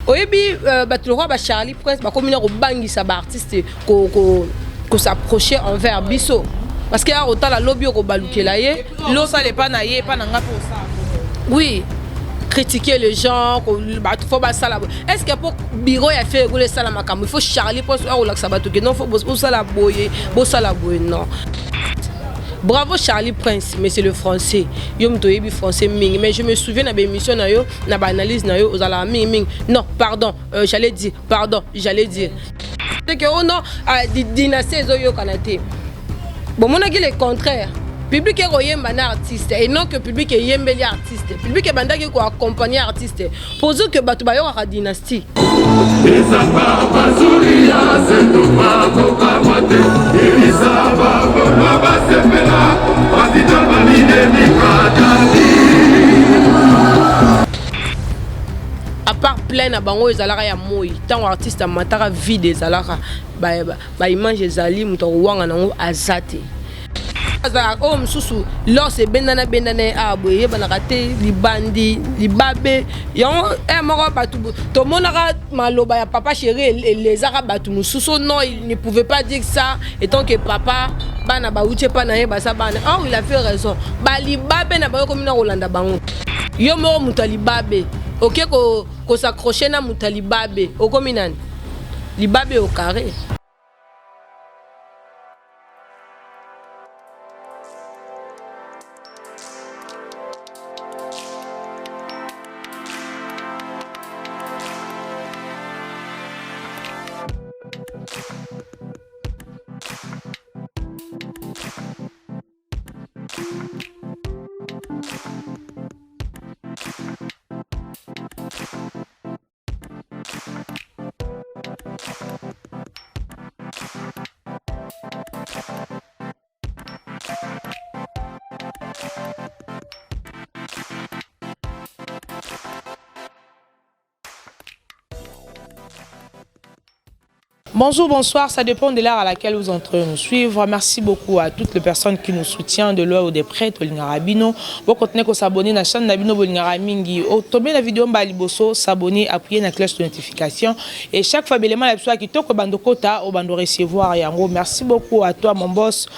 oyebi bato roi ba Charlie Prince ba komina ko bangisa ba artiste ko s'approcher envers biso parce que autant la lobby ko balukela ye lo ça les pas na ye pas na nga pour ça. Oui, critiquer les gens, faut pas ça là. Est-ce que pour bureau il a fait réguler ça la makam, il faut Charlie Prince ou la sabato que non faut ça la boyer, non. Bravo Charlie Prince, mais c'est le français. Yo mtoyebi français ming, mais je me souviens na émission na yo, na analyse na yo, ozala ming. Non, pardon, j'allais dire. C'est que oh non, dynastie zo kanate. Bon mon a dit le contraire. Public est royemba na artiste et non que public est yembeli artiste. Public est banda qui ko accompagner artiste. Pour que batu ba yo ka dynastie. À part plein à bango ezalaka ya moi tant artiste mataka vide ezalaka ba image ezali muto wanga nango azate. Oh msusu lorsque bendana aboye banakate libandi libabe yon moko batu to monaka maloba ya papa chéri les ara batu msusu non il ne pouvait pas dire ça étant que papa bana ba uche pa na ye ba sa bana oh il a fait raison ba libabe na ba komina rolanda bango yo moko mutalibabe OK ko s'accrocher na mutalibabe okominani libabe au carré. Bonjour, bonsoir, ça dépend de l'heure à laquelle vous entrez nous suivre. Merci beaucoup à toutes les personnes qui nous soutiennent de loin ou des prêts. Bolingarabino, vous continuez à s'abonner à la chaîne Nabino Bolingaramingi. Tomber la vidéo Mbaliboso, s'abonner, appuyer la cloche de notification. Et chaque fois, l'élément la personne qui toque au bando kota, au bando recevoir. Et en gros, merci beaucoup à toi, mon boss.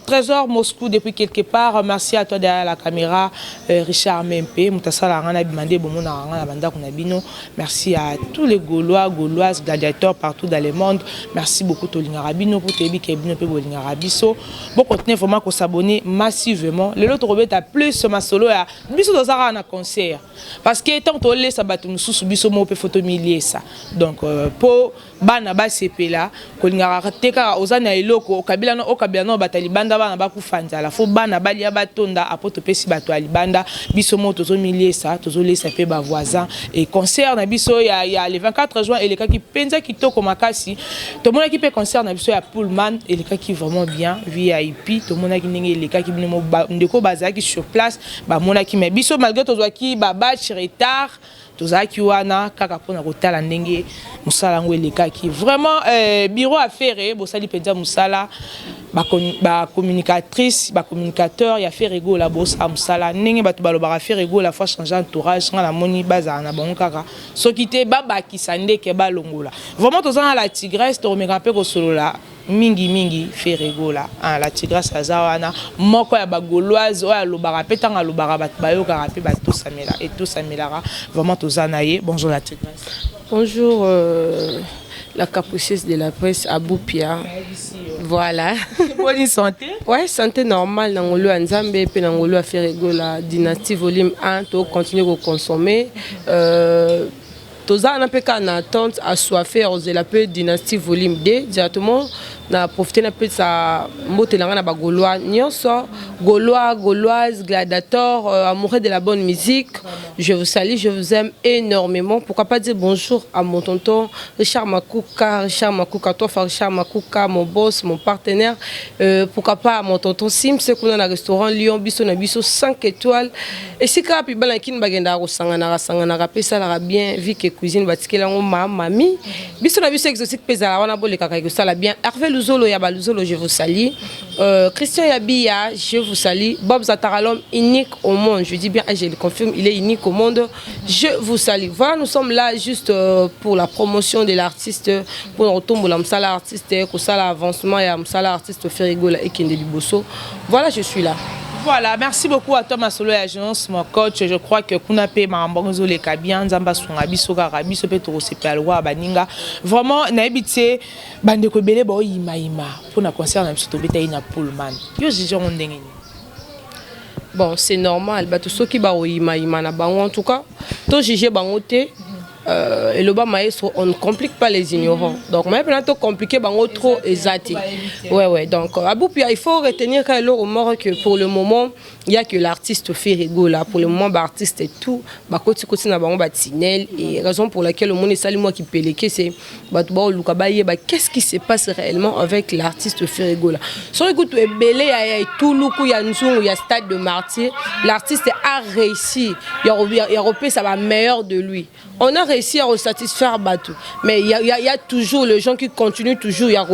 Trésor Moscou, depuis quelque part. Merci à toi derrière la caméra, Richard Mempe. Moutasala Rana Bimande, Bomona Rana Banda Kunabino. Merci à tous les Gaulois, Gauloises, gladiateurs partout dans le monde. Merci beaucoup Tolingarabino pour Tebi Kebino pe Bolingarabiso. Bon continuez vraiment qu'on s'abonner massivement. Le lot robet a plus ma solo ya biso dozara na concert parce que tant to le sabatu mususu biso mo pe photo millier ça. Donc pour bana ba CP là Kolingara teka ozana eloko okabila no batali banda bana ba kufanja la fo bana balia batonda apoto pesi bato alibanda biso mo tozo millier ça tozo le CP ba voisin et concert na biso ya le 24 juin et les cas qui penza qui to komakasi tout le monde qui peut concert na biso ya Pullman et les cas qui vraiment bien VIP tout le monde qui ninge les cas qui bino ndeko bazaki sur place ba mona qui mais biso malgré tozo ki ba batch retard tozaki wana kaka pona kotala ndenge musala ngo eleka ki vraiment bureau affaire bosali penza musala ba communicatrice ba communicateur ya faire ego la bossa musala ndenge bato balobaka faire ego la fois changer entourage nga la moni baza na bango kaka sokite baba kisande ke balongola vraiment tozana la tigresse to remeka pe ko solola mingi Ferregola la tigresse azawana moko ya bagoloise oya lobara petanga lobara bat bayoka rapé bat tout samela et tout samelara vraiment tozanaye. Bonjour la tigresse. Bonjour la capucine de la presse à Boupia. Voilà. Bonne santé. Ouais, santé normale nangolo Nzambe pe nangolo Ferregola dynastie volume 1 to continuer à consommer Toza na peka na attente assoiffé aux la peu dynastie volume 2 directement na profiter na peu sa motelanga na ba Gaulois nyonso Gaulois Gauloises gladiateurs amoureux de la bonne musique. Je vous salue, je vous aime énormément. Pourquoi pas dire bonjour à mon tonton Richard Makuka, toi Richard Makuka, mon boss, mon partenaire. Pourquoi pas à mon tonton Sim, c'est qu'on a un restaurant Lyon Bisso na Bisso 5 étoiles. Et si ka pi bala kin bagenda ko sangana rapé ça la bien vu que cuisine batikela ngo mami. Bisso na Bisso exotique pesa wana boleka ka ko sala bien. Hervé Luzolo Yaba Luzolo, je vous salue. Christian Yabia, je vous salue. Bob Zataralom, unique au monde. Je dis bien, je le confirme, il est unique au monde. Je vous salue. Voilà, nous sommes là juste pour la promotion de l'artiste, pour retomber la msala artiste, pour ça l'avancement et la msala artiste Ferigola et Kende Liboso. Voilà, je suis là. Voilà, merci beaucoup à Thomas Solo et Agence, mon coach. Je crois que Kunape Marambonzo les Kabian, Zamba Sungabi, Sogarabi, Sopetoro Sepalwa, Baninga. Vraiment, Naibité, Bandeko Bele, Boy, Ima, pour la concert, on a plutôt Betaïna Pullman. Yo, j'ai dit, bon, c'est normal. Bah, tout ce qui va au Ima, en tout cas, tout j'ai bangoté. Et le bas maestro, on ne complique pas les ignorants. Donc, mais maintenant, compliqué, trop exaté. Ouais. Donc, il faut retenir que pour le moment, il n'y a que l'artiste Ferigo là. Pour le moment, l'artiste est tout. Et raison pour laquelle le monde est sali moi qui péléqué, c'est qu'est-ce qui se passe réellement avec l'artiste Ferigo là. Sur écoute, il y a tout il y a Nzou, il y a Stade de Martyr. L'artiste a réussi. Il a repris ça va meilleur de lui. On a réussi à satisfaire Batou. Mais il y a toujours les gens qui continuent toujours à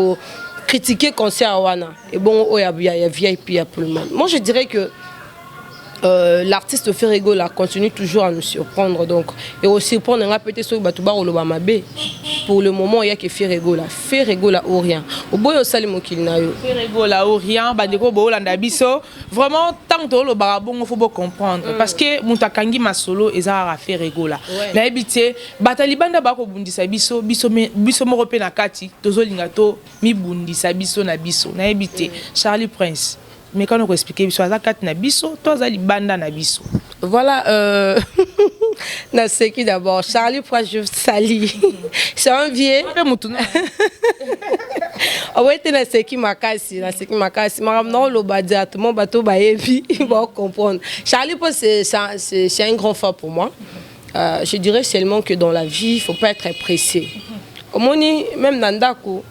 critiquer concert Wana. Et bon, il y a VIP pour le monde. Moi, je dirais que l'artiste Ferigo là continue toujours à nous surprendre. Donc, et aussi prendre un peut-être sur Batouba ou Lobamabe. Pour le moment, il n'y a que Ferigo là ou rien. Au bout de Ferigo là ou rien, Badeko Bolanda Biso. Vraiment, tant que le barabon, il faut comprendre. Parce que Moutakangi Masolo et Zara Ferigo là. La habité, Batalibanda Bako Bundisa Biso, Biso Morope Nakati, Tozo Lingato, Mi Bundisa Biso na Biso. La habité, Charlie Prince. Mais quand on peut expliquer, Biso Azakat na Biso, toi Zali Banda na Biso. Voilà, Naseki d'abord. Charlie Prince, je salue. C'est un vieux. Oui, Naseki Makasi. Non, le badia, tout le monde bateau baébi, il va comprendre. Charlie Prince, c'est un grand frère pour moi. Je dirais seulement que dans la vie, il ne faut pas être pressé. Au moins, même Nandako.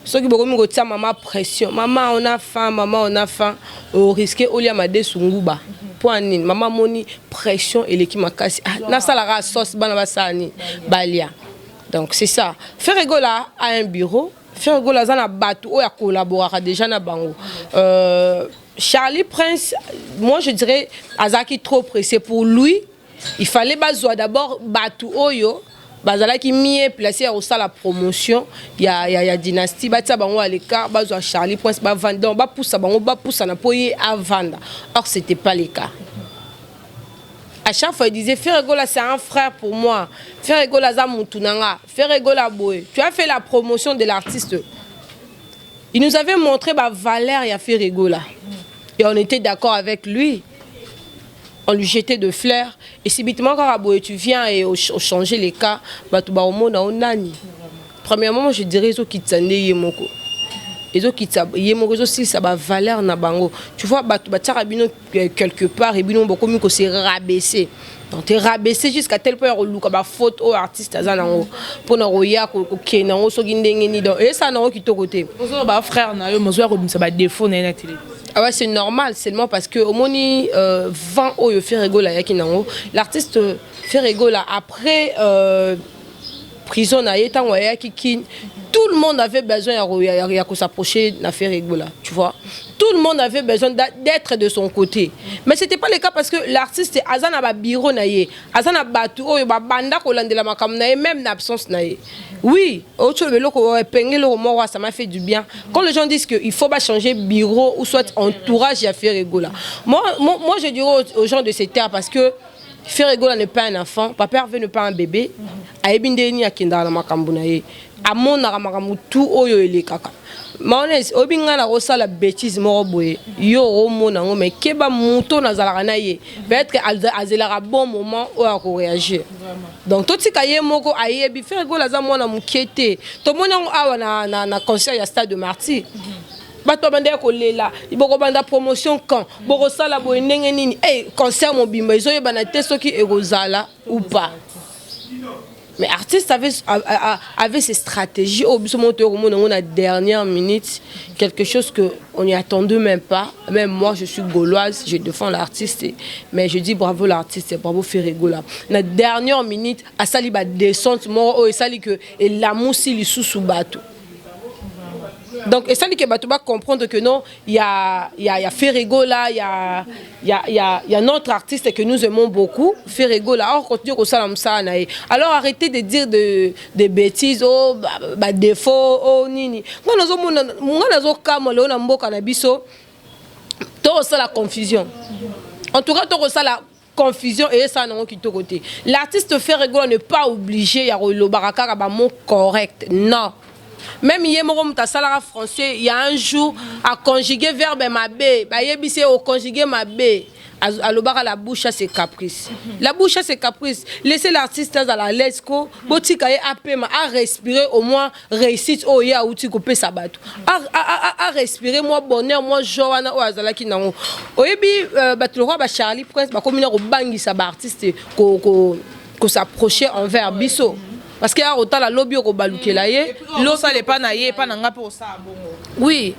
Ceux qui ont dit maman pression, maman on a faim, au risque au lieu de sunguba. Point maman moni pression et l'équipe m'a cassé. Na salara sauce banabasani balia. Donc c'est ça. Ferigo là a un bureau. Ferigo là zana batu o ya collaborer déjà na bango. Charlie Prince, moi je dirais Azaki trop pressé pour lui. Il fallait bazoa d'abord batu oyo. Bazala qui m'y placé au la promotion, il y a dynastie, batia bango à l'écart, bazo Charlie Prince, ba vendre, ba poussa bango, ba poussa na poye à vendre. Or c'était pas le cas. À chaque fois il disait Ferigo là c'est un frère pour moi, Ferigo là za mutunanga, Ferigo là boy. Tu as fait la promotion de l'artiste. Il nous avait montré ba valeur ya Ferigo là. Et on était d'accord avec lui. On lui jetait de fleurs. Et si tu viens et changer les cas, premièrement, je dirais qu'ils quittent Yemoko. Ils quittent Yemoko aussi, ça va valeur na bango. Tu vois, quelque part, et beaucoup mieux que c'est rabaissé. Donc, tu es rabaissé jusqu'à tel point que tu as faute aux artistes pour nous roya et ça n'a aucun côté. Frère, ça va défaut na télé. Ah ouais, c'est normal, seulement parce que au moni 20 ans Ferigo là yakinango, l'artiste Ferigo là après prison na yetango yakikin, tout le monde avait besoin de s'approcher de Ferigo là, tu vois. Tout le monde avait besoin d'être de son côté. Mais ce n'était pas le cas parce que l'artiste Azana ba bureau naye, Azana batu oyo ba banda kolandela makam naye même l'absence naye. Oui, ça m'a fait du bien. Quand les gens disent qu'il faut pas changer bureau ou soit entourage à Ferigo là. Moi je dirais aux gens de cette terre parce que Ferigo n'est pas un enfant, papa Hervé n'est pas un bébé. Aebindeni akenda na makambu naye. Amona makambu tout oyo ele kaka. Maonese obinga na kosala bêtise moko boye yo omona ngo mais keba muto na zalaka na ye peut-être azelaka bon moment ou à réagir. Donc tout tika ye moko ayebi Ferigo la za mwana mukete to mona awa na concert ya Stade de Martyr. Bato bande ko lela iboko banda promotion quand boko sala boye ndenge nini concert mobimba izo yeba na te soki ekozala ou pas. Mais l'artiste avait ses stratégies. Au bout de la dernière minute, quelque chose qu'on n'y attendait même pas. Même moi, je suis gauloise, je défends l'artiste. Mais je dis bravo l'artiste, bravo Ferigo là. La dernière minute, à Saliba descente, moi, et Sali que la moussi li sous bateau. Donc, et ça dit que tu vas comprendre que non, il y a Ferrego là, il y a notre artiste que nous aimons beaucoup, Ferrego là, alors continue au salam ça. Alors arrêtez de dire des bêtises, oh, bah, défaut, oh, nini. Moi, nous avons la confusion. En tout cas, tu as la confusion et ça non qui côté. L'artiste Ferrego n'est pas obligé à le baraka à mot correct. Non. Même hier salara français, il y a un jour à conjuguer verbe mabé, bah yebissé au conjuguer mabé. À l'obara la bouche c'est caprice. La bouche c'est caprice. Laissez l'artiste à la lesco, botika et à respirer au moins réussite au ya outil couper sabato. À respirer moi bonheur moi joana ou azala ki nango. Oyebi batlo roi ba Charlie Prince ba komina ko bangi sa ba artiste ko s'approcher envers biso. Parce qu'il y a autant la lobby au balouké ye. L'eau ça n'est pas naïe, pas n'anga pour ça. Oui.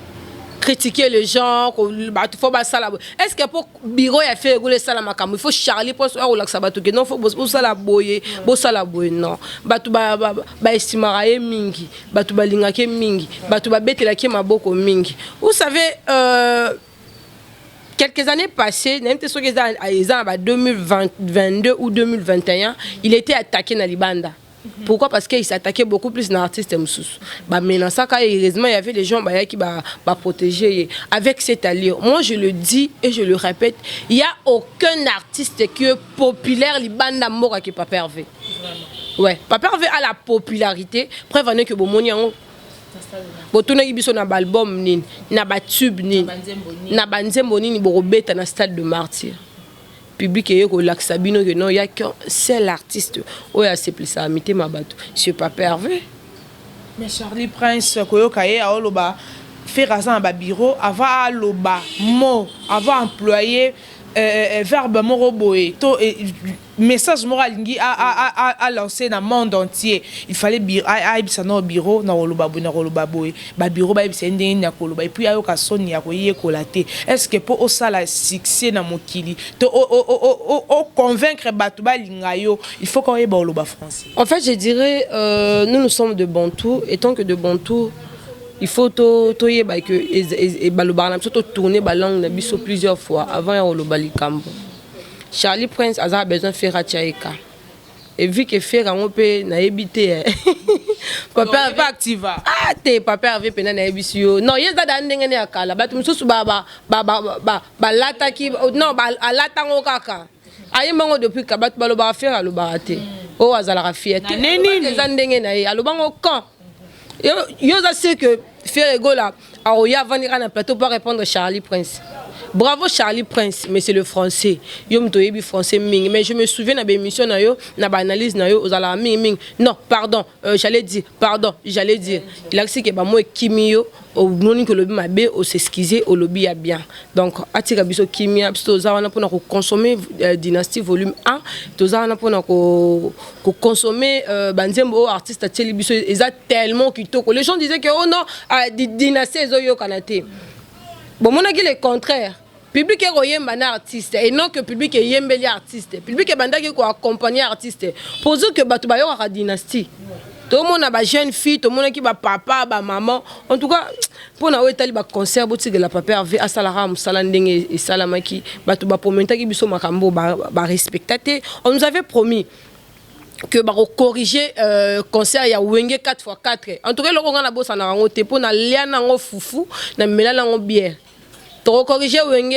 Critiquer les gens, il faut ça là. Est-ce que pour bureau il a fait réguler ça là makam, il faut Charlie pour ça ou la sabato que non faut ça la boyer, ça la boyer non. Batu ba estimaraye mingi, batu ba lingake mingi, batu ba betela ki maboko mingi. Vous savez quelques années passées, même si c'est en 2022 ou 2021, il était attaqué dans Libanda. Pourquoi? Parce qu'il s'attaquait beaucoup plus dans l'artiste Moussous. Maintenant, ça, heureusement, il y avait des gens qui protéger avec cette allure. Moi, je le dis et je le répète, il n'y a aucun artiste qui est populaire, Libanda Mora qui n'est pas pervé. Ouais, pas pervé à la popularité. Prévenez que bon moni en botuna ibiso na album nin, na tube nin, na banzembo nin borobeta na stade de martyr. Public et Sabino que non, il y a qu'un seul artiste. Oui, c'est plus ça, amité ma bateau. Je suis pas pervers. Mais Charlie Prince, Koyokaye, a oloba, faire à un bureau, avant loba, mot, avant employé, verbe moroboé, message moral à lancer dans le monde entier. Il fallait ça dans bureau, dans le bureau, c'est un koloba et puis il y a un son y a est-ce que pour ça la succès dans mon kili, convaincre Batouba Lingayo, il faut qu'on ait le français. En fait, je dirais, nous sommes de Bantou, et tant que de Bantou, il faut tourner la langue plusieurs fois avant de faire le Charlie Prince a besoin de faire Tchaïka. Et vu que faire un peu na évité papa pas activa. Ah t'es papa avait pena na ebisio. Non, yeza da ndenge ne akala. Ba tumsusu ba lata ki non ba lata ngokaka. Ayi mango depuis ka ba lo ba faire lo ba raté. O azala fiette. Neni ndenge na ye. Alo bango quand yo za sait que Ferrego là a oya venir na plateau pour répondre Charlie Prince. Bravo Charlie Prince, mais c'est le français. Yo mtoyebi français ming. Mais je me souviens na émission na yo, na analyse na yo, ozala ming. Non, pardon, j'allais dire. Il a dit que ba moi kimio, au non que le mabe, au s'excuser, au lobby a bien. Donc atira biso kimia, biso za pour consommer Dynastie volume 1, toza pour consommer banzembo artiste a teli biso eza tellement kitoko. Les gens disaient que oh non, Dynastie ezoyo kanate. Bon, mon avis, le contraire. Public est royem artiste et non que public est yembeli artiste. Public est bandagi ko accompagner artiste. Pour dire que Batouba yo a dynastie. Tout le monde a ba jeune fille, tout le monde qui ba papa, ba maman. En tout cas, pour na wetali ba concert boti de la papa avec asalara musalandenge et salamaki Batouba pour mentaki biso makambo ba respectaté. On nous avait promis que ba corriger concert ya wenge 4x4. En tout cas, le on a bossa na ngo te pour na liana ngo fufu na melala ngo bière. To corriger wenge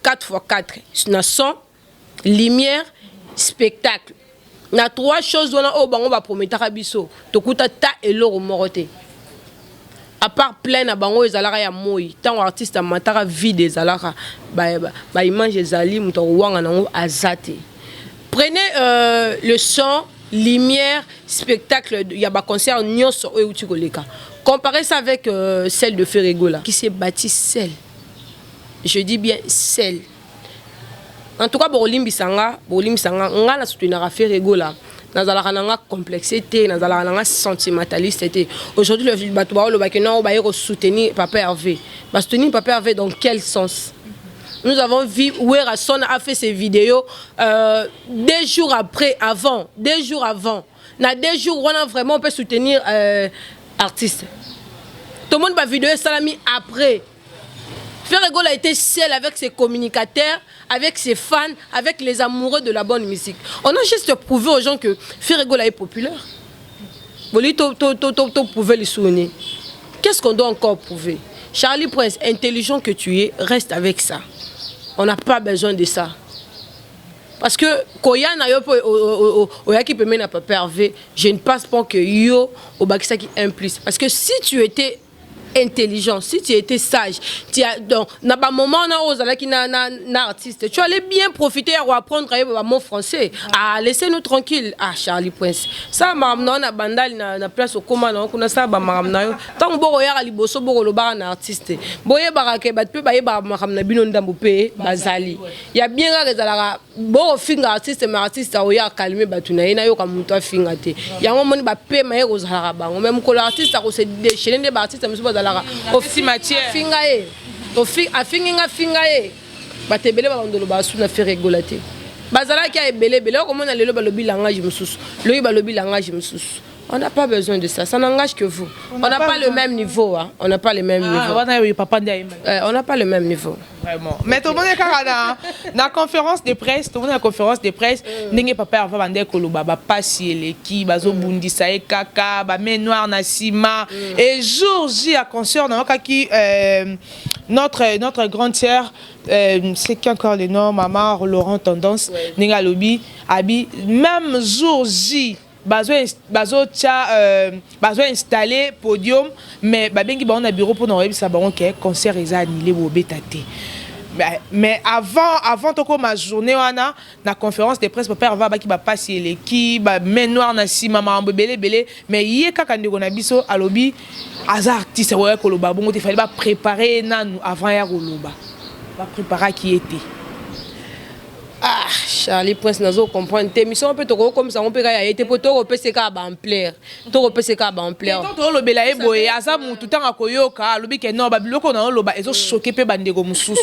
4x4 na son, lumière, spectacle. Na trois choses on o bango ba promettre biso. To kuta ta eloro morote. À part plein na bango ezalaka ya moi, tant artiste mataka vide ezalaka ba image ezali muto wanga nango azate. Prenez le son, lumière, spectacle, il y a un concert nyonso ou utikoleka. Comparez ça avec celle de Ferrego là, qui s'est bâtie seule. Je dis bien seule. En tout cas, Bolim Bissanga, on a soutenir Ferrego là. Dans la complexité, dans la sentimentalité. Aujourd'hui, le Batouba le Bakena va soutenir Papa Hervé. Va soutenir Papa Hervé dans quel sens? Nous avons vu où Erasson a fait ses vidéos 2 jours après, avant. 2 jours avant. Dans 2 jours, on a vraiment peut soutenir artistes. Tout le monde va vidéo salami après. Ferrégol a été seul avec ses communicateurs, avec ses fans, avec les amoureux de la bonne musique. On a juste prouvé aux gens que Ferrégol est populaire. Vous pouvez le souvenir. Qu'est-ce qu'on doit encore prouver? Charlie Prince, intelligent que tu es, reste avec ça. On n'a pas besoin de ça. Parce que je ne pense pas que yo au Bakisa qui implique. Parce que si tu étais intelligent, si tu étais sage, tu as donc na ba moment na artiste, tu allais bien profiter et apprendre à mot français. Ah, laissez-nous tranquille. Ah, Charlie Prince. Ça maramna na bandal na place au coma na kuna ça ba maramna yo. Tant bo ya ali boso bo lo ba na artiste. Boye barake bat pe baye ba maramna bino ndambo pe bazali. Ya bien ga rezala bo finga artiste mais artiste o ya calmer batuna ina yo ka muto finga te. Ya ngomoni ba pe maye rozala bango. Même ko l'artiste ko se déchaîner des artistes muso office matière fingaye afinga fingaye batebele babandolo basu na Ferrégol te bazala ki a ebele comme on a lelo balobi langage mususu loyi balobi langage mususu. On n'a pas besoin de ça, ça n'engage que vous. On n'a pas le même niveau, hein. On n'a pas le même niveau. On n'a pas le même niveau. Vraiment. Mais tout le monde est dans la conférence de presse, tout le monde est dans la conférence de presse. N'est pas peur avant de koloba, pas si l'équipe, bazo bundi sae kaka, ba main noire na sima. Et jour J à concert, on a qui notre grande sœur, c'est qui encore le nom, maman Laurent Tendance, Ninga Lobby, Abi, même jour J. Bazo installé podium mais babengi ba on a bureau pour nous ça ba on que concert est annulé au bétaté mais avant toko ma journée wana na conférence de presse papa va ba ki ba passer l'équipe ba main noire na si maman belé mais yé kaka ndeko na biso alobi azar artiste wa ko loba bongo te fallait ba préparer nanu avant ya koloba ba préparer qui était. Ah, Charlie Prince nazo comprendre tes missions un peu trop comme ça on peut y été pour toi repérer ka ba en plaire to repérer ka ba en plaire to lo bela e boye asa mutu tanga koyoka lobi ke no ba biloko na lo ba ezo choquer pe bandeko mususu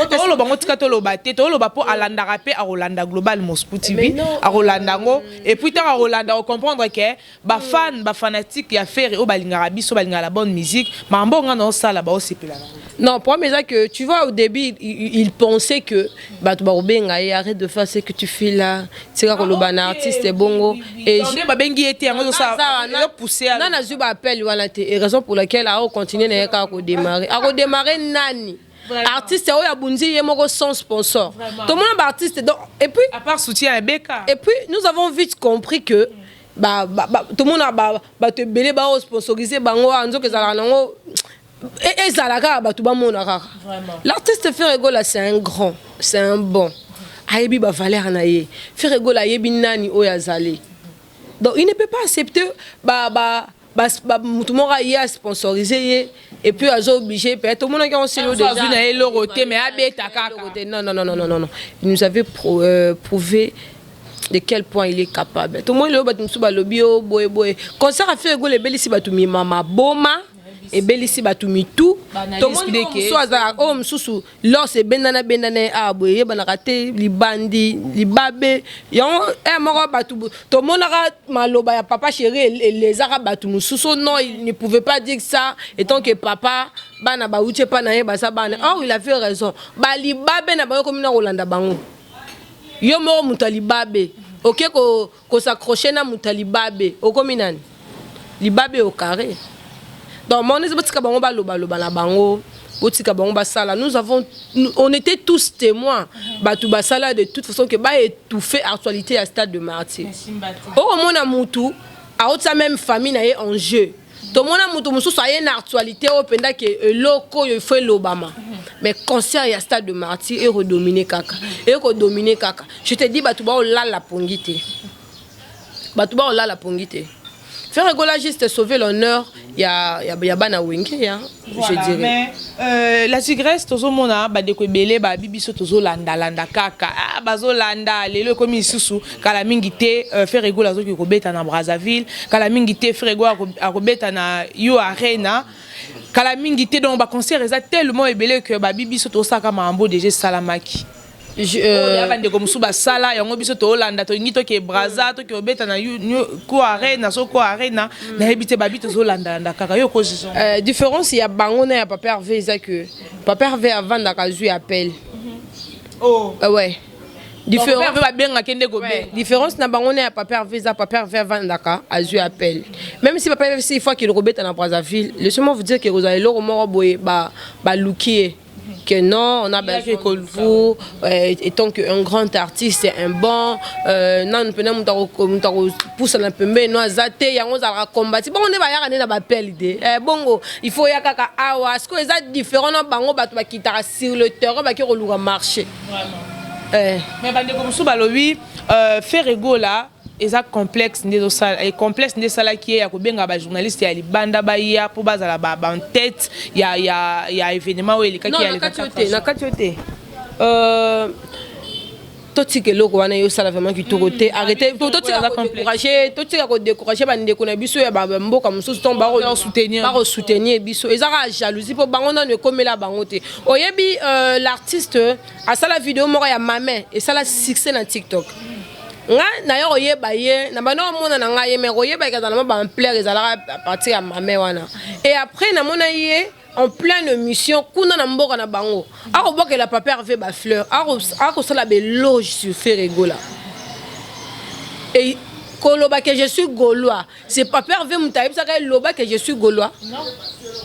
to lo ba ngotika to lo ba te to lo ba po alanda rapé a Rolanda Global Moscou TV a Rolanda ngo et puis tanga Rolanda on comprendre que ba fan ba fanatique ya faire o balingara biso balingara la bonne musique ma mbonga na sala ba o sepela. Non, pour moi, que tu vois, au début, il pensait que arrête de faire ce que tu fais là. C'est quand le ban artiste est bongo. Et et raison pour laquelle on continue à redémarrer. À redémarrer nani. Artiste est aboundi sans sponsor. Tout le monde est artiste. Et puis, à part soutien à Becca. Et puis, nous avons vite compris que tout le monde a te belé sponsorisé bango anzo que ça et Zalaga l'artiste Ferrégol c'est un grand, c'est un bon. Ayebi ba valeur naie. Ferrégol ayebi nani oyazali. Donc il ne peut pas accepter tout le monde a sponsorisé et puis ils ont obligé peut-être tout le monde a aussi le déjà mais non il nous avait prouvé de quel point il est capable. Tout le monde le bat lobby boy concert à Ferrégol et belisi batumi mama boma et belisi batumi tout tout le monde soit homme sous l'or c'est benana ah boye banakate libandi libabe yon moro batu tout le monde a maloba ya papa chéri les arabes batu sous non il ne pouvait pas dire ça étant que papa bana ba uche pa na yeba sa bana oh il a fait raison ba libabe na ba comme na Rolanda bango yo moro mutalibabe OK ko s'accrocher na mutalibabe o comme nani libabe au carré. Donc, on était tous témoins. De toute façon, que étouffé actualité à stade de martyr. Au moins, à même famille en jeu. Tout le monde a une actualité pendant que loco il fait l'Obama. Mais concert à stade de martyr et redominer kaka. Et redominer kaka. Je te dis, tu vas la pongite. Tu vas la pongite. Ferrégol a juste sauvé l'honneur, il y a bana wingi, je dirais. Mais la tigresse, tozo mona, badeko belé, bibiso tozo landa kaka, bazo landa, lelo comme isusu, kala mingite Ferrégol azo ki kobeta na Brazzaville, kala mingite Ferrégol a kobeta na Yo Arena, kala mingite donc ba concert eza tellement belé que bibiso tozo saka mambo déjà salamaki. bande comme suba sala yango biso to Hollanda to ngito ke Braza to ke obeta na ko arena so ko arena na hebite babito zo Hollanda kaka yo ko jiso différence ya bango na ya Papa Hervé ça que Papa Hervé avant d'akazu appel ouais différence na bango na ya Papa Hervé ça Papa Hervé avant d'aka azu appel même si Papa Hervé une fois qu'il rebeta na Brazzaville laissez-moi vous dire que vous allez le mort boye ba lookier que non, on a besoin que vous, étant qu'un grand artiste, un bon, non, nous pousse un peu, mais nous avons combattre. Bon, on est pas là appel idée. Bongo, il faut y a kaka awa. Est-ce que c'est différent dans bango batu qui t'a sur le terrain qui roule marché. Mais bande comme ça balobi, faire ego là. Eza complexe ndezo sala et complexe ndezo sala qui ya ko benga ba journaliste ya libanda ba ya pour bazala ba en tête ya événement où il kaki ya na katiote toti ke loko wana yo sala vraiment ki tokote arrêter toti ka ko décourager ba ndeko na biso ya ba mboka mususu ton ba soutenir biso ezaka jalousie po bango na ne komela bango te oyebi l'artiste a sala vidéo moko ya maman et sala succès na TikTok nga na yo yeba ye na bana mona na nga ye me yeba ka na ba ampleur ezala à partir ya mame wana et après na mona ye en pleine mission kuna na mboka na bango ako boka la Papa Hervé ba fleur ako sala be loge sur Ferrego là et koloba que je suis gaulois c'est Papa Hervé mutaib ça ka loba que je suis gaulois non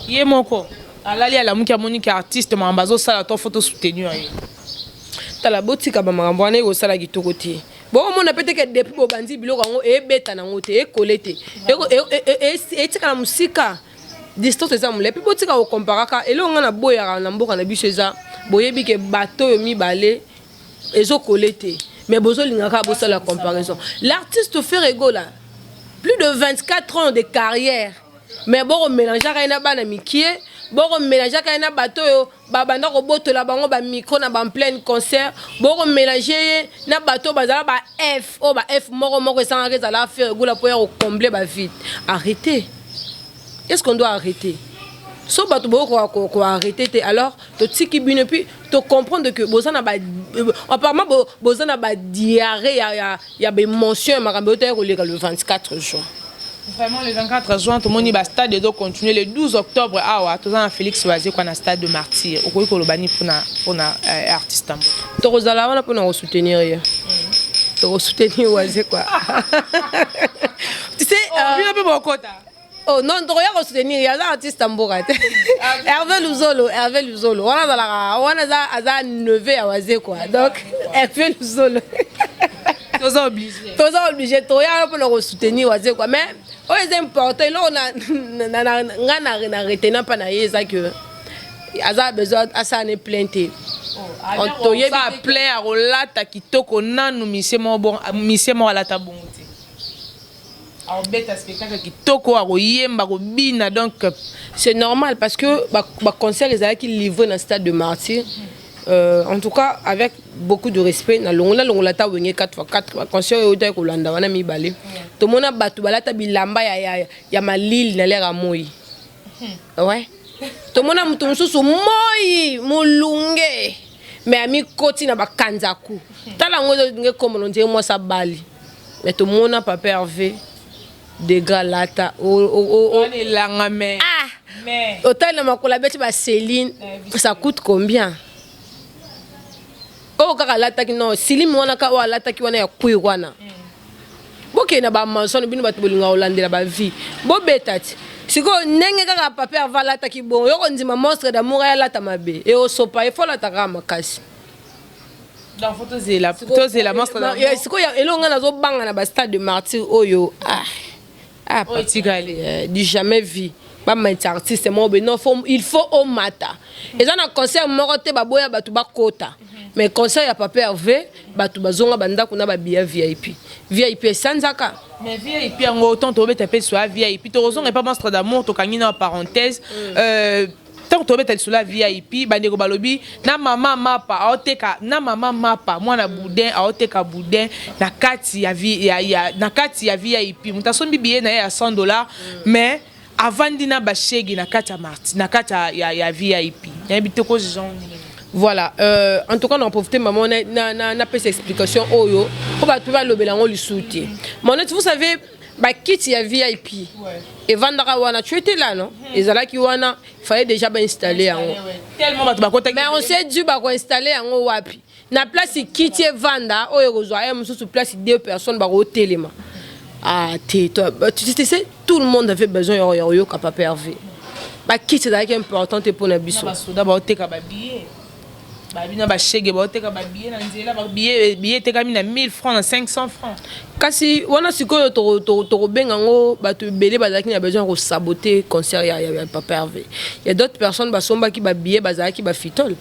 ye moko alali ala muki amoni artiste mambazo sala to photo soutenir ye tala botika ba makambo wana ko sala kitoko te bon on a peut-être que depuis bobandi biloko ngo e beta na ngote e kolete e tika na musika distance eza mule puis botika ko comparaka elonga na boya na mboka na biso eza boyebi ke bato yo mibale ezo kolete mais bozo lingaka bosa la comparaison l'artiste Ferrego là plus de 24 ans de carrière mais bon mélanger kaina bana mikie bon mélanger kaina bato yo babanda ko botola bango ba micro na ba en plein concert bon mélanger na bato bazala ba F ba F moko sans que ça la faire gola pour combler ba vide arrêtez est-ce qu'on doit arrêter so bato boko ko arrêter alors to tiki bine puis to comprendre que bozana ba apparemment bozana ba diarrhée ya ba émotion makambo to ko le 24 juin. Vraiment, le 24 juin, tout le monde va stade de continuer. Le 12 octobre, tout ça, Félix Oazé, qu'on a stade de Martyr. Au Koyi Kolobani pour un artiste. Tu as pour nous soutenir. Tu soutenir Oazé quoi. Tu sais, oh non, tu as soutenir. Il y a un artiste tamboura. Hervé Luzolo. On a neveu à Oazé quoi. Donc, Hervé Luzolo. Tu es obligé. Tu es obligé. Tu as pour nous soutenir Oazé quoi. Mais c'est important. Là, on a retenu pas na que a besoin à ça ne plainte. On a plein à relata qui toko nanu mission mo ala tabongote. A obeta spectacle qui toko a royemba robina donc c'est normal parce que ba concert les qui livré dans stade de Martyr. En tout cas avec beaucoup de respect na longola ta wenge 4x4 concert yo ta ko landa wana mi balé to mona batu balata bilamba ya malili na lera moi ouais to mona mutu mususu moi mulunge mais ami koti na bakanzaku tala ngozo nge komo nje mo sa bali mais to mona Papa Hervé de galata o langa mais hôtel na makola beti ba Céline ça coûte combien? Oh kaka lataki non silimi wana ka wa lataki wana ya kuyi wana boke na ba manson bino batu bolinga olandela ba vie bo betati siko nenge kaka Papa Hervé lataki bon yo ndima monstre d'amour ya lata mabe e o sopa e fola taka makasi dans photo c'est la monstre d'amour siko ya elonga nazo banga na ba stade de Martyr oyo oh tigali du jamais vu ba artiste mo be non il faut au mata et ça na concert morote ba boya batu ba kota mais concert ya Papa Hervé batu bazonga banda kuna ba bia VIP sanzaka mais VIP ngo autant to beta pe soit VIP to rozonga pas monstre d'amour to kangina en parenthèse tant to beta sur la VIP bande ko balobi na mama mapa aoteka na mama mapa mwana boudin aoteka boudin na kati ya na kati ya VIP mutasombi billet na ya $100 mais avant dina ba shegi na kati ya Marty na kati ya VIP ya bitoko genre Voilà, en tout cas, on a profité, maman, on a fait cette explication. Oh yo, on va trouver le bélango le soutien. Mais vous savez, bah quitte il y a VIP. Et Vandara wana, tu étais là, non? Et Zala qui wana, il fallait déjà installer en haut. Tellement mais on s'est dû installer en haut wapi. Na place quitte Vanda, oh yo zoya, on se place 2 personnes bah au téléma. Ah tu sais, tout le monde avait besoin yo capable perver. Bah quitte c'est d'ailleurs important pour na biso. D'abord te kababier. Babina ba chege ba te kababier na nzela ba billet te kamina 1000 francs na 500 francs. Kasi wana sikoyo to benga ngo bato belé bazaki na besoin de saboter concert ya Papa Hervé. Il y a d'autres personnes ba somba ki ba billet bazaki ba fitol.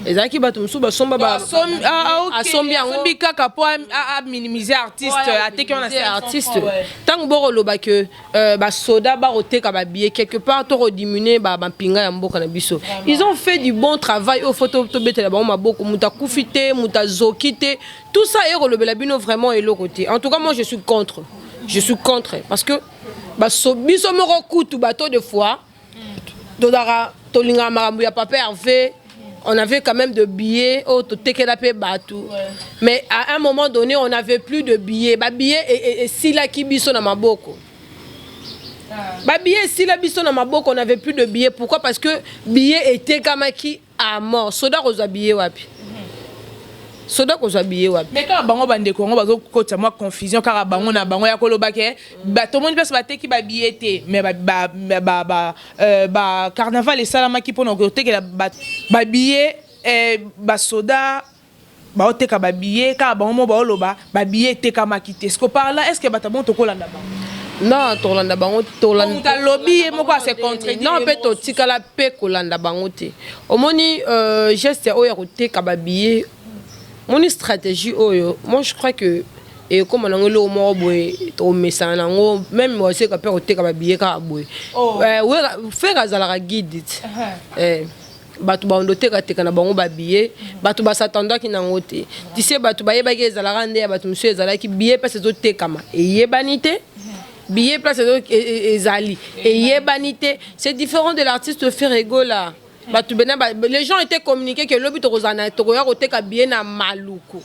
Ezaki bato musu ba somba ba asombi yango kaka po a minimiser artiste a te ki on a artiste. Tant boro loba que ba soda ba oteka ba billet quelque part to diminuer ba pinga ya mboka na biso. Ils ont fait du bon travail au photo to betela ba maboko muta kufite muta zokite tout ça est relobela bino vraiment et le côté. En tout cas moi je suis contre. Je suis contre parce que ba so biso moko kutu bateau de fois dodara tolinga marambu ya Papa Hervé. On avait quand même de billets, mais à un moment donné, on n'avait plus de billets. Bah billets et si la qui biso na maboko. Bah billets si la biso na maboko, on n'avait plus de billets. Pourquoi? Parce que billets étaient comme qui à mort. Soda rosa billets wapi. Soda rosa billets wapi. Mais quand bango bande ko bazo kota moi confusion car bango na bango ya koloba ke ba tout le monde peut se battre qui ba billet mais ba carnaval et salama qui pour no côté que ba billet ba soda ba ote ka ba billet car bango ba oloba ba billet te ka makite. Est-ce que par là est-ce que ba tabon to kolanda ba? Non, tolanda bango tolanda lobby moko a se contredire. Non, peut to tikala pe kolanda bango te. Omoni geste o ya kote ka ba billet. Mon stratégie, moi je crois que et comme on a le mot au message, même moi c'est que peut être billet caraboué. Ouais, faire azala guide. Batu ba ondote ka teka na bango ba billet, batu ba s'attendre ki na ngote. Tu sais batu ba yeba ke ezala rande ya batu monsieur ezala ki billet place zo tekama. Et yebanité billet place zo ezali. Et yebanité, c'est différent de l'artiste Ferrego là. Les gens étaient communiqués que l'objet de Rosana était bien à Maluku.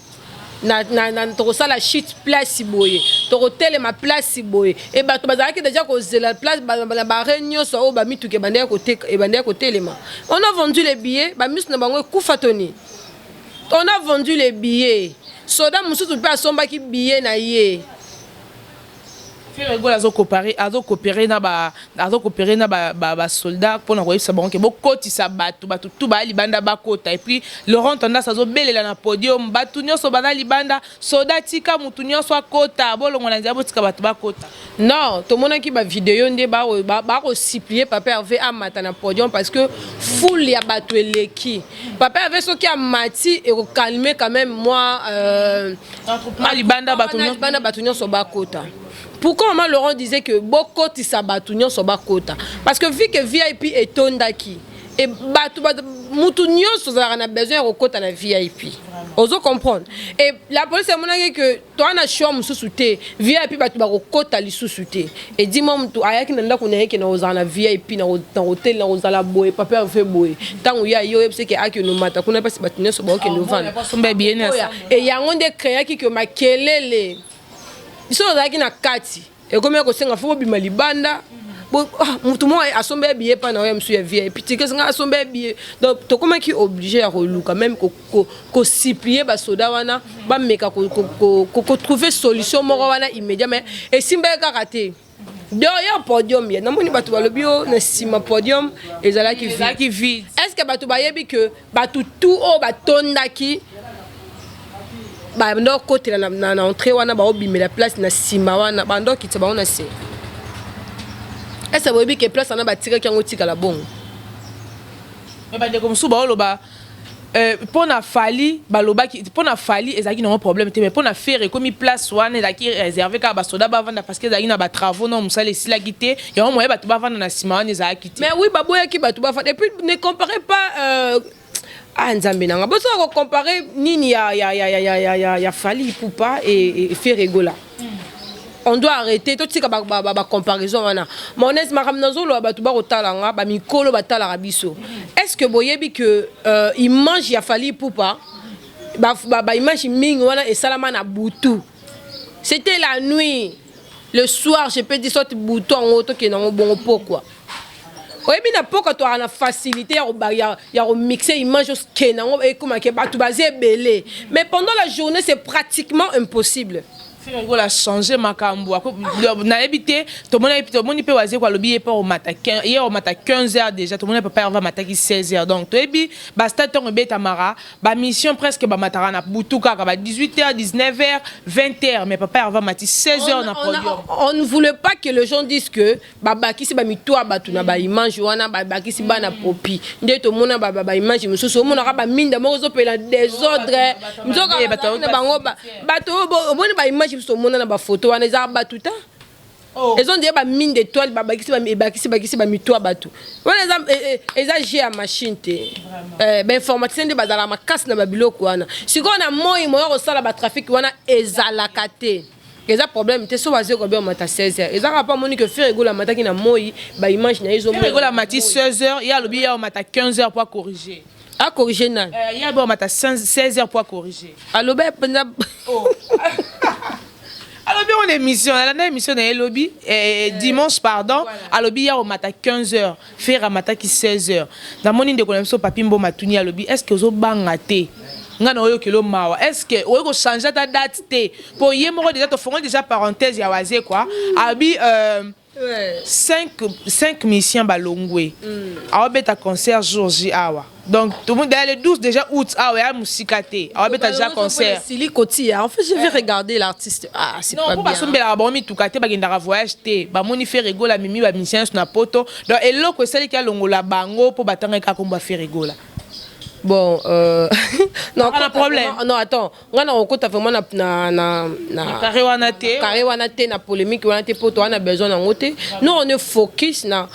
Na la shit place siboye. Torotel ma place siboye. Et bah tu vas déjà cause la place la réunion so ba mitu ke bandé côté et bandé côté les. On a vendu les billets, ba mus na bango kufatoni. On a vendu les billets. Soda musu tu pas somba ki billet na ye. Ferrego azo coopérer na ba soldat pour na koyisa bango ke bokoti sa batu tout ba libanda bakota et puis Laurent Tanda sazo belela na podium batu nyoso bana libanda soda tika mutu nyoso akota bolongo na nzabo tika batu bakota. Non, tout le monde qui ba vidéo ndé ba ko supplier Papa Hervé à mata na podium parce que foule ya batu eleki. Papa Hervé so ki a mati et calmer quand même moi libanda batu nyoso bakota. Pourquoi maman Laurent disait que beaucoup de sabatunions sont bakota? Parce que vu que VIP est tondaki et moutounions sont a besoin de kota na VIP. Oso comprendre. Et la police a montré que toi na choix musu souté VIP batu ba kota li sous-souté. Et dis-moi mtu ayaki nanda kuna yake na ozana VIP na hôtel na ozala boy Papa fait boy. Tant ya yo c'est que aki no mata kuna pas sabatunions so ba ke no vendre. Et ya ngonde créer ki que makelele. Ils sont là qui na kati et comme ko senga fo bima libanda mutu mo asombe billet pa na monsieur VIP tike senga asombe billet donc to comment qui obligé à reluka même ko supplier ba soda wana ba meka ko trouver solution moko wana immédiatement et simba ka raté derrière podium ya namoni batu balobio na sima podium ezala ki vide. Est-ce que batu bayebi que batu tout o batondaki ba ndo côté na entrée wana ba obimé la place na sima wana ba ndo kitsa ba on a se est-ce que vous que place na ba tire kango tika la bon mais ba de comme sou ba oloba pour na fali ba loba ki pour na fali ezaki non problème mais pour na faire comme place wana ezaki réservé ka ba soda ba vanda parce que ezaki na ba travaux non musala sila gité et on moyen ba to ba vanda na sima wana ezaki mais oui ba boya ki ba to ba et puis ne comparez pas Nzambe nanga boso ko comparer nini ya Fally Ipupa et Ferrego là. on doit arrêter tout tika ba comparaison wana monnaise makamnazolo batu ba kotalanga ba mikolo batala rabiso est-ce que boyebi que image ya fali poupa ba image mingi wana et salama na butu c'était la nuit le soir je peux dire sorte bouton auto qui na bon pourquoi oyebi na poko to ana facilité ya mixer image skenango et comment que batu bazé belé mais pendant la journée c'est pratiquement impossible. Ferego a changé ma cambo. Na évité, tout le monde peut wazer quoi le billet pas au matin. Hier au matin 15h déjà, tout le monde peut pas avoir matin qui 16h. Donc tu ebi basta ton ebe tamara, ba mission presque ba matara na butuka ba 18h, 19h, 20h mais papa avoir matin 16h na podium. On ne voulait pas que les gens disent que baba ki si ba mitwa batu na ba image wana ba ki si ba na popi. Nde to mona ba image mususu mona ka ba minda mo zo pela désordre. Mzoka ba bango bato oboni ba image sur mon na ba photo wana za ba tout temps ils ont dit ba mine d'étoile ba bakisi ba mito batu wana eza j'ai à machine te ben informaticien de bazala makasi na ba biloko wana siko na moi ko sala ba trafic wana ezalaka te eza problème te so baze ko be mata 16h eza pas moni que Ferego la mata ki na moi ba image na izo Ferego la mati 16h ya lobi ya mata 15h pour corriger. À corriger na ya ba mata 16h pour corriger. Allo be penza Alors bien on émission, la émission de lobby dimanche pardon, à lobby hier au matin 15h, faire à matin qui 16h. Dans mon de connexion papi mbo matuni à lobby, est-ce que vous bangate ngana oyo kilo mawa, est-ce que oyo ko changer ta date té pour yemo déjà to fond déjà parenthèse ya wazé quoi. Abi 5 missions balongwe. Awa beta concert jour J awa. Donc tout le monde le 12 déjà août ah ouais musikate. Awa beta déjà concert. Sili Koti en fait je vais regarder l'artiste. Ah c'est pas bien. Non, pour passer la bomi tout kate ba gendara voyage té. Ba moni Ferego la mimi ba mission na poto. Donc eloko celle qui a longola bango pour batanga ka komba Ferego la. Bon, non, pas de problème. Non, attends. On a vraiment carré wanate na polémique wanate pour toi on a besoin d'en ôter. Nous on est focus na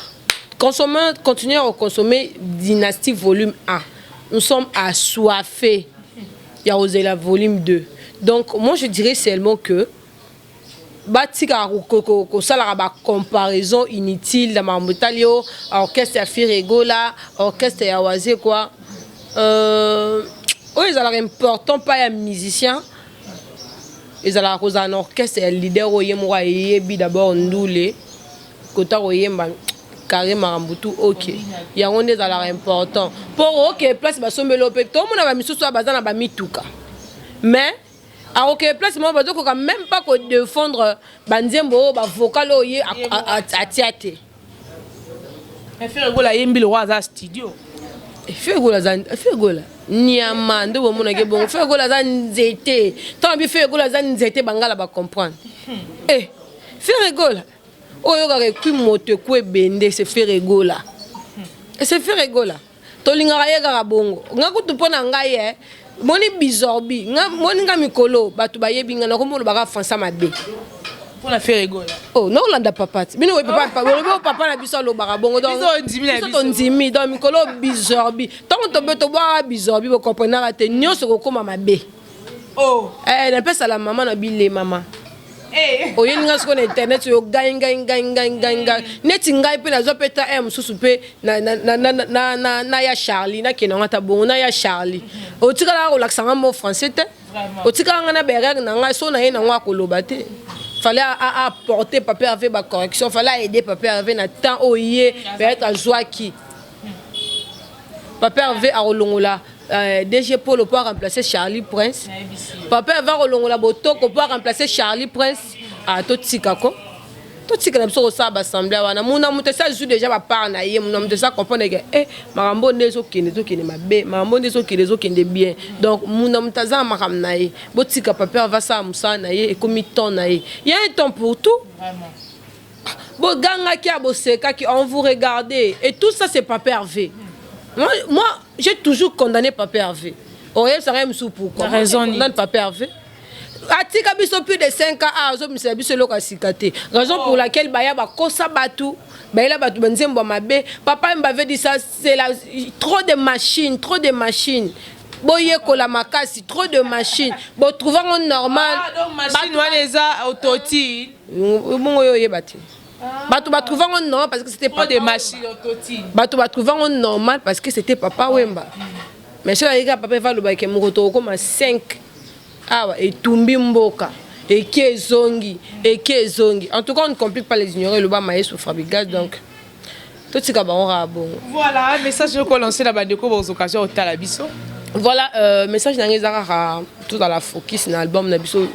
consommer, continuer à consommer Dynastie volume 1. Nous sommes assoiffés. Il y a osé la volume 2. Donc moi je dirais seulement que batika ko sala ba comparaison inutile dans ma mutalio orchestre ya Ferego là, orchestre ya Wazé quoi. Ils ont important pas un musicien ils ont cause un orchestre un leader oyemwa yebi d'abord ndoulé kota oyemba carrément rambutu OK il y a on est important pour OK place ba sombelo pe to mona ba misusu bazana ba mituka mais à OK place moi bazo ko même pas ko défendre banzembo ba vocal oye à tiate Ferego la yembi le roi za studio Ferego la Niama ndo bomona ke bon Ferego la nzete tant bi Ferego la nzete bangala ba comprendre Ferego la oyo ka ku moto ku bende c'est Ferego la c'est Ferego la to lingara ye ka bongo ngakutu pona ngai moni bizorbi moni nga mikolo batu bayebi nga na komolo baka fansa mabe pour la Ferego là. Oh non landa papa. Bino we papa na biso lo barabongo donc. Biso ndimi donc mikolo bizorbi. Tant to beto ba bizorbi bo comprendre te nyoso ko koma mabe. Oh. Na pesa la maman na bile mama. O yeninga sko na internet yo ganga. Neti ngai pe na zo peta mususu pe na ya Charlie na kenanga ta bongo na ya Charlie. O tikala ko laksanga mo français te. O tikala na berek na ngai so na ye na ngwa ko lobate. Fallait apporter papier avec ma correction, fallait aider papier avec na temps oye peut-être à joie qui papier avec à Olongola DG Paul pour remplacer Charlie Prince papier avec Olongola Botoko pour remplacer Charlie Prince à Totikako Totika na biso ça assemblée wana muna mutesa joue déjà ba part na ye muna mutesa comprendre que marambo ndezo kende mabe marambo ndezo kende bien donc muna mutaza makam na ye botika papier va ça musa na ye et comme temps na ye il y a un temps pour tout vraiment bo ganga ki aboseka ki on vous regardez et tout ça c'est Pape Hervé moi j'ai toujours condamné Pape Hervé oye ça même sous pourquoi raison condamne Pape Hervé Atika biso plus de 5 ans azo misela biso loka sikate raison pour laquelle baya ba kosa batu bayela batu banzembo mabe papa m'avait dit ça c'est trop de machines boye kola makasi trop de machines bo trouvant normal donc machine wana eza autotune bongo yo yebati bato ba trouvant normal parce que c'était pas des machines autotune bato ba trouvant normal parce que c'était papa Wemba mais cela yeka papa va loba ke moto comme 5 awa et tumbi mboka et kezongi en tout cas on ne complique pas les ignorer le bas maïs Fabrigaz donc tout ce qu'on bon voilà un message que vous lancez là-bas de quoi vos occasions au Talabiso. Voilà, message dans tout dans la focus dans l'album Nabiso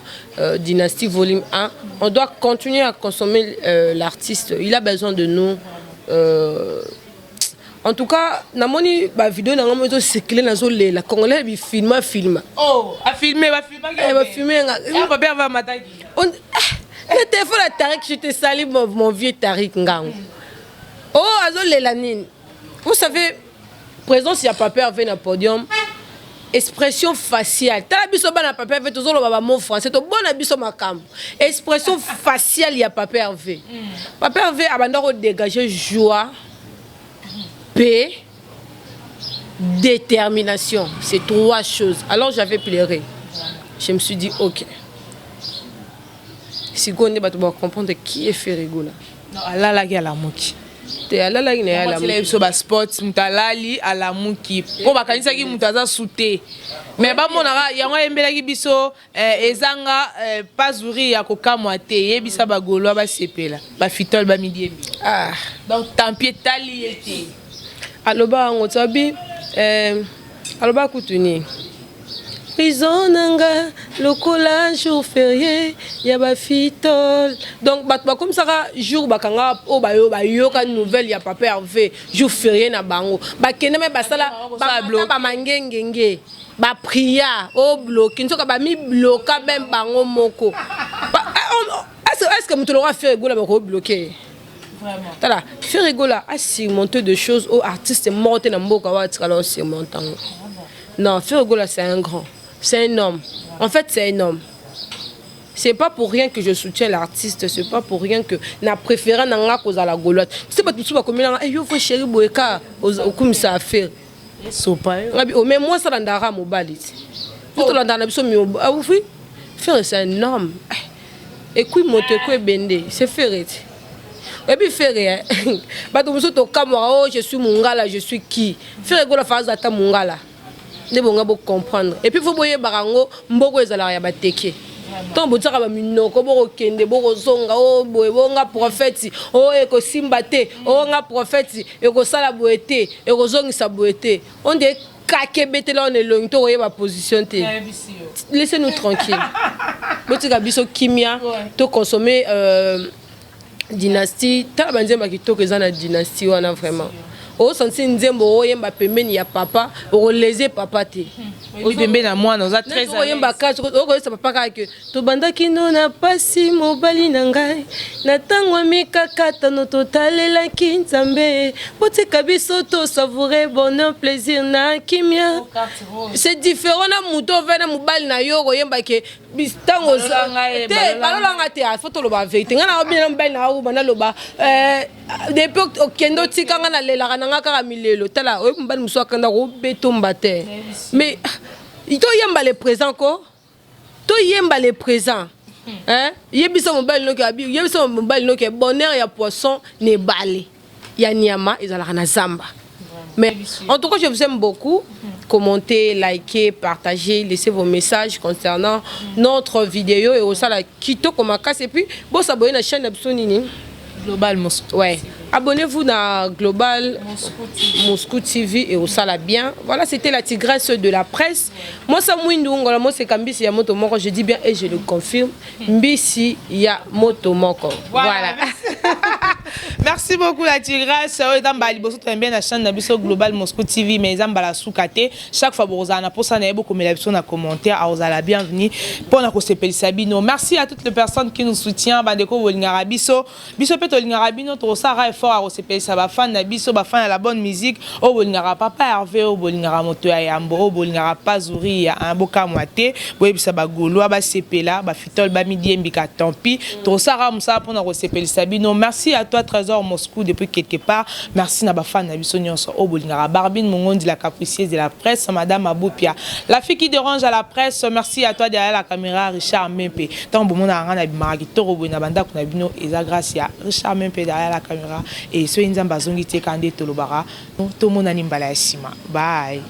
Dynastie volume 1. On doit continuer à consommer l'artiste. Il a besoin de nous. En tout cas, dans mon vidéo, dans mon cycle, la Congolais il filme. Oh, à filmer, va filmer. Va bien va m'attaquer. Le téléphone à Tariq, je te salue mon vieux Tariq Ngang. Oh, azol Lélanine. Vous savez, présence il y a pas peur venir au podium. Expression faciale. T'as biso bana papa Hervé toujours le baba mot français. To bon abiso makam. Expression faciale il y a papa Hervé. Papa Hervé abandon dégager joie, paix, détermination. C'est 3 choses. Alors j'avais pleuré. Je me suis dit OK. Si on va comprendre qui est Ferrigo là. Non, là la la moki. Alala ine ala muki so ba sports mutalali ala muki po bakanisa ki mutaza souté mais ba monaka yango embelaki biso ezanga pazuri ya kokamwa te yebisa ba golwa ba sepela ba fitol ba midi donc tampier tali ete aloba ngotabi aloba kutuni prison nanga lokola jour férié ya ba fitol donc batba comme ça jour bakanga o bayo ka nouvelle ya papa Hervé jour férié na bango ba kende me basala ba mangengenge ba priya o bloqué nsoka ba mi bloquer même bango moko est-ce que muto lora faire gola ba ko bloquer vraiment tala faire rigola a surmonter de choses aux artistes morts na mboka wa tikalo surmontant non faire rigola c'est un grand. C'est un homme. En fait, c'est un homme. C'est pas pour rien que je soutiens l'artiste. C'est pas pour rien que na préféré nanga cause à la golotte. C'est pas tout ça comme là. Yo faut chéri boeka comme ça faire. Mais moi ça l'andara mobile. Tout l'andara biso mi ah oui. Faire c'est un homme. Et puis monter quoi bende, c'est faire. Et puis faire bah tout ça to kamera oh je suis mungala, je suis qui. Faire gola phase ata mungala. Ne bonga bo comprendre et puis faut boyer barango mboko ezala ya bateke tant botaka ba minoko boko kende boko zonga o boye bonga prophète o eko simbate o nga prophète eko sala boete eko zongisa boete on de kakebete là on est long to ba position te laissez-nous tranquille botika biso kimia to consommer dynastie tala banzema kitoko ezana dynastie wana vraiment o sensi nzembo oyemba pembeni ya papa o léser papa te o pembeni na mwana oza très oyemba kaso o ko sa papa ka ke to bandaki no na pasi mobali na ngai na tango mikakata no totalela kinzambe botika biso to savourer bonheur plaisir na kimia c'est différent na muto vena mobali na yo oyemba ke bistango te balolanga te a photo lo ba vérité ngana obina mobali na u bana lo ba depuis okendo tikanga na lela na ngaka milelo tala o mbali muso akanda ko betomba te mais to yemba le présent ko to yemba le présent hein yebisa mobali no ke abi yebisa mobali no ke bonheur ya poisson ne balé ya nyama ezalaka na zamba mais en tout cas je vous aime beaucoup. Commentez, likez, partagez, laissez vos messages concernant notre vidéo et aussi la Kito Komakas et puis bon s'abonner à la chaîne Absonini Global Moscou. Ouais. Abonnez-vous à Global Moscou TV et au Sala bien. Voilà, c'était la tigresse de la presse. Moi, ça mouindunga, moi c'est Kambisi ya moto moko, je dis bien et je le confirme. Mbisi ya moto moko. Voilà. Merci beaucoup la tigresse. Dans Bali, vous êtes bien la chaîne Nabiso Global Moscou TV, mais ils ont la soukate. Chaque fois vous avez pour ça, vous avez beaucoup de commentaires. Vous avez la bienvenue pour nous s'appeler Sabino. Merci à toutes les personnes qui nous soutiennent. Bandeko Bolingara Biso, Biso Peto Lingarabino, Trosara est fort à s'appeler ça. Fan Nabiso, fan à la bonne musique. Au Bolingara Papa Hervé, au Bolingara Moto Yambo, au Bolingara Pazuri, un boka moité. Boye bisa bagolo, ba sepela, ba fitol, ba midi mbika. Tant pis. Trosara Moussa pour nous s'appeler Sabino. Merci à toi Trésor Moscou. Moscou depuis quelque part. Merci na ba fan na biso nyonso o bolingara. Barbine Mongondi, la capricieuse de la presse, Madame Aboupia. La fille qui dérange à la presse, merci à toi derrière la caméra, Richard Mempe. Tant bon na ngana bimaraki toro bo na banda kuna bino eza grâce à Richard Mempe derrière la caméra et so inzamba zongi te kande tolobara. To monani mbala ya sima. Bye.